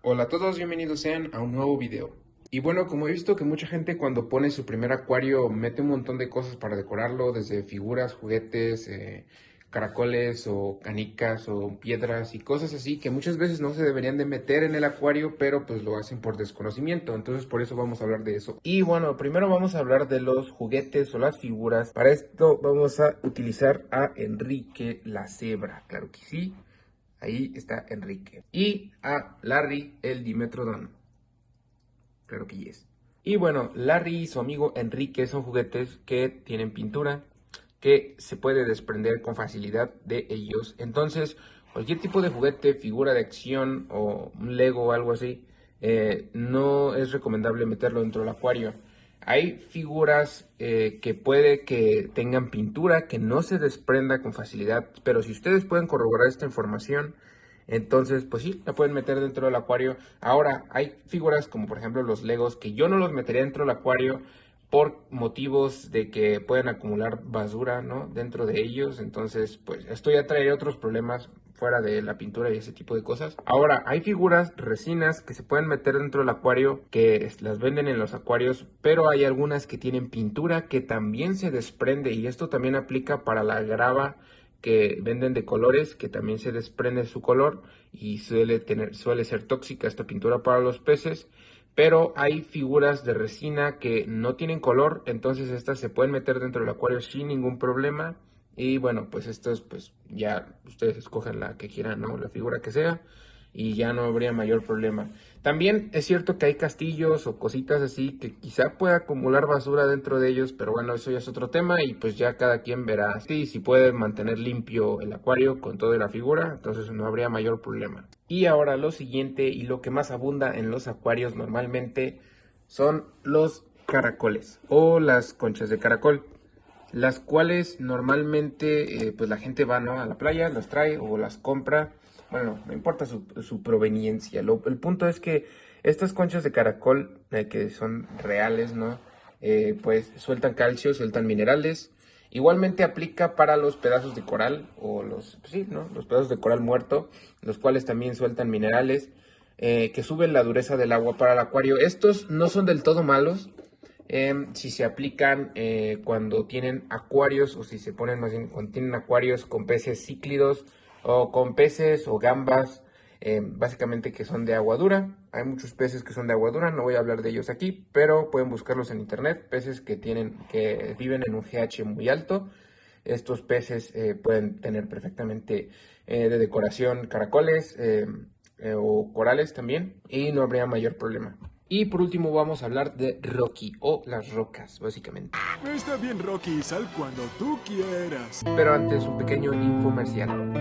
Hola a todos, bienvenidos sean a un nuevo video. Y bueno, como he visto que mucha gente cuando pone su primer acuario mete un montón de cosas para decorarlo, desde figuras, juguetes, caracoles o canicas o piedras y cosas así que muchas veces no se deberían de meter en el acuario, pero pues lo hacen por desconocimiento. Entonces por eso vamos a hablar de eso. Y bueno, primero vamos a hablar de los juguetes o las figuras. Para esto vamos a utilizar a Enrique la cebra, claro que sí. Ahí está Enrique. Y a Larry el Dimetrodon. Claro que yes. Y bueno, Larry y su amigo Enrique son juguetes que tienen pintura, que se puede desprender con facilidad de ellos. Entonces, cualquier tipo de juguete, figura de acción o un Lego o algo así, no es recomendable meterlo dentro del acuario. Hay figuras que puede que tengan pintura que no se desprenda con facilidad, pero si ustedes pueden corroborar esta información, entonces pues sí, la pueden meter dentro del acuario. Ahora, hay figuras como por ejemplo los Legos que yo no los metería dentro del acuario por motivos de que pueden acumular basura, ¿no? Dentro de ellos. Entonces, pues esto ya traería otros problemas fuera de la pintura y ese tipo de cosas. Ahora, hay figuras, resinas que se pueden meter dentro del acuario, que las venden en los acuarios, pero hay algunas que tienen pintura que también se desprende y esto también aplica para la grava que venden de colores, que también se desprende su color y suele ser tóxica esta pintura para los peces. Pero hay figuras de resina que no tienen color, entonces estas se pueden meter dentro del acuario sin ningún problema. Y bueno, pues estos, pues ya ustedes escogen la que quieran, ¿no? La figura que sea, y ya no habría mayor problema. También es cierto que hay castillos o cositas así que quizá pueda acumular basura dentro de ellos, pero bueno, eso ya es otro tema y pues ya cada quien verá si puede mantener limpio el acuario con toda la figura, entonces no habría mayor problema. Y ahora lo siguiente y lo que más abunda en los acuarios normalmente son los caracoles o las conchas de caracol, las cuales normalmente pues la gente va, ¿no?, a la playa, las trae o las compra. Bueno, no importa su proveniencia. El punto es que estas conchas de caracol, que son reales, ¿no? Pues sueltan calcio, sueltan minerales. Igualmente aplica para los pedazos de coral o pues sí, ¿no?, los pedazos de coral muerto, los cuales también sueltan minerales que suben la dureza del agua para el acuario. Estos no son del todo malos si se aplican cuando tienen acuarios o si se ponen más bien cuando tienen acuarios con peces cíclidos o con peces o gambas, básicamente que son de agua dura. Hay muchos peces que son de agua dura, no voy a hablar de ellos aquí, pero pueden buscarlos en internet, peces que viven en un pH muy alto. Estos peces pueden tener perfectamente de decoración caracoles o corales también y no habría mayor problema. Y por último vamos a hablar de Rocky o las rocas, básicamente. Está bien, Rocky, sal cuando tú quieras. Pero antes un pequeño infomercial.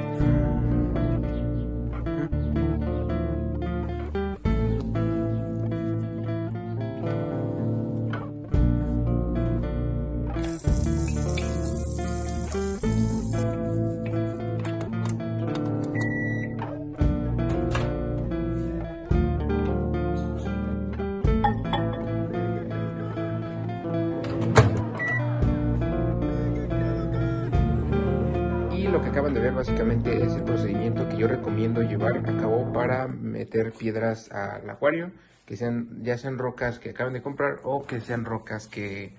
Y lo que acaban de ver básicamente es el procedimiento que yo recomiendo llevar a cabo para meter piedras al acuario, que sean, ya sean rocas que acaban de comprar o que sean rocas que,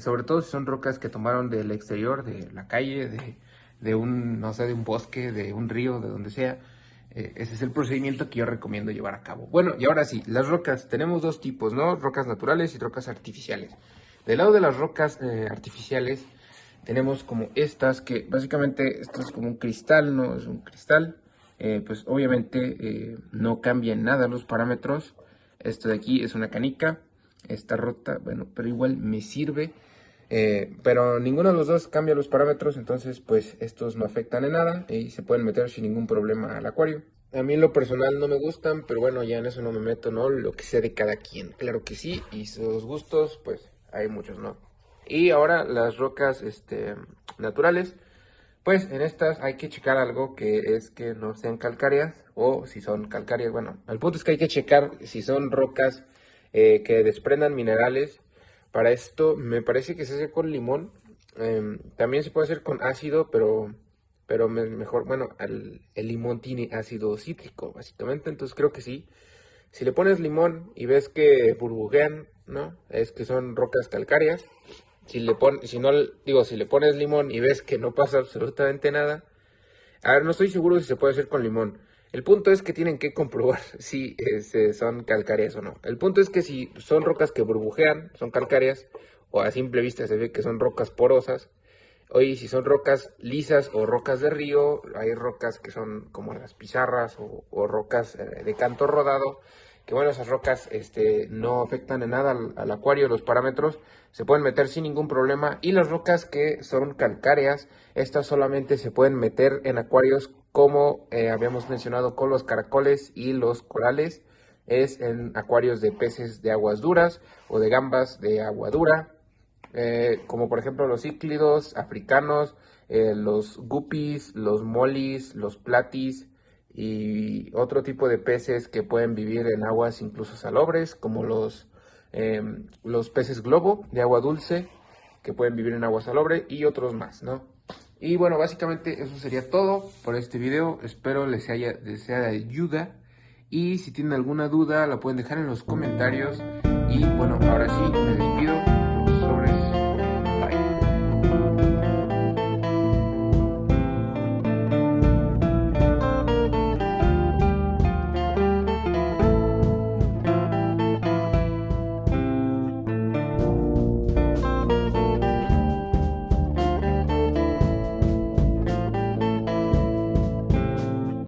sobre todo si son rocas que tomaron del exterior, de la calle, de un, no sé, de un bosque, de un río, de donde sea. Ese es el procedimiento que yo recomiendo llevar a cabo. Bueno, y ahora sí, las rocas, tenemos dos tipos, ¿no? Rocas naturales y rocas artificiales. Del lado de las rocas artificiales, tenemos como estas, que básicamente esto es como un cristal, ¿no? Es un cristal. Pues obviamente no cambia en nada los parámetros. Esto de aquí es una canica, está rota, bueno, pero igual me sirve. Pero ninguno de los dos cambia los parámetros, entonces pues estos no afectan en nada y se pueden meter sin ningún problema al acuario. A mí en lo personal no me gustan, pero bueno, ya en eso no me meto, ¿no? Lo que sea de cada quien, claro que sí, y sus gustos, pues hay muchos, ¿no? Y ahora las rocas naturales, pues en estas hay que checar algo, que es que no sean calcáreas, o si son calcáreas, bueno, el punto es que hay que checar si son rocas que desprendan minerales. Para esto me parece que se hace con limón. También se puede hacer con ácido, pero mejor, bueno, el limón tiene ácido cítrico, básicamente, entonces creo que sí. Si le pones limón y ves que burbujean, ¿no? Es que son rocas calcáreas. Si le pones limón y ves que no pasa absolutamente nada. A ver, no estoy seguro si se puede hacer con limón. El punto es que tienen que comprobar si son calcáreas o no. El punto es que si son rocas que burbujean, son calcáreas, o a simple vista se ve que son rocas porosas. Oye, si son rocas lisas o rocas de río, hay rocas que son como las pizarras o rocas de canto rodado, que bueno, esas rocas no afectan en nada al acuario, los parámetros se pueden meter sin ningún problema. Y las rocas que son calcáreas, estas solamente se pueden meter en acuarios como habíamos mencionado con los caracoles y los corales, es en acuarios de peces de aguas duras o de gambas de agua dura. Como por ejemplo los cíclidos africanos, los guppies, los molis, los platis y otro tipo de peces que pueden vivir en aguas incluso salobres, como los peces globo de agua dulce, que pueden vivir en agua salobre y otros más, ¿no? Y bueno, básicamente eso sería todo por este video. Espero les sea de ayuda. Y si tienen alguna duda, la pueden dejar en los comentarios. Y bueno, ahora sí, me despido.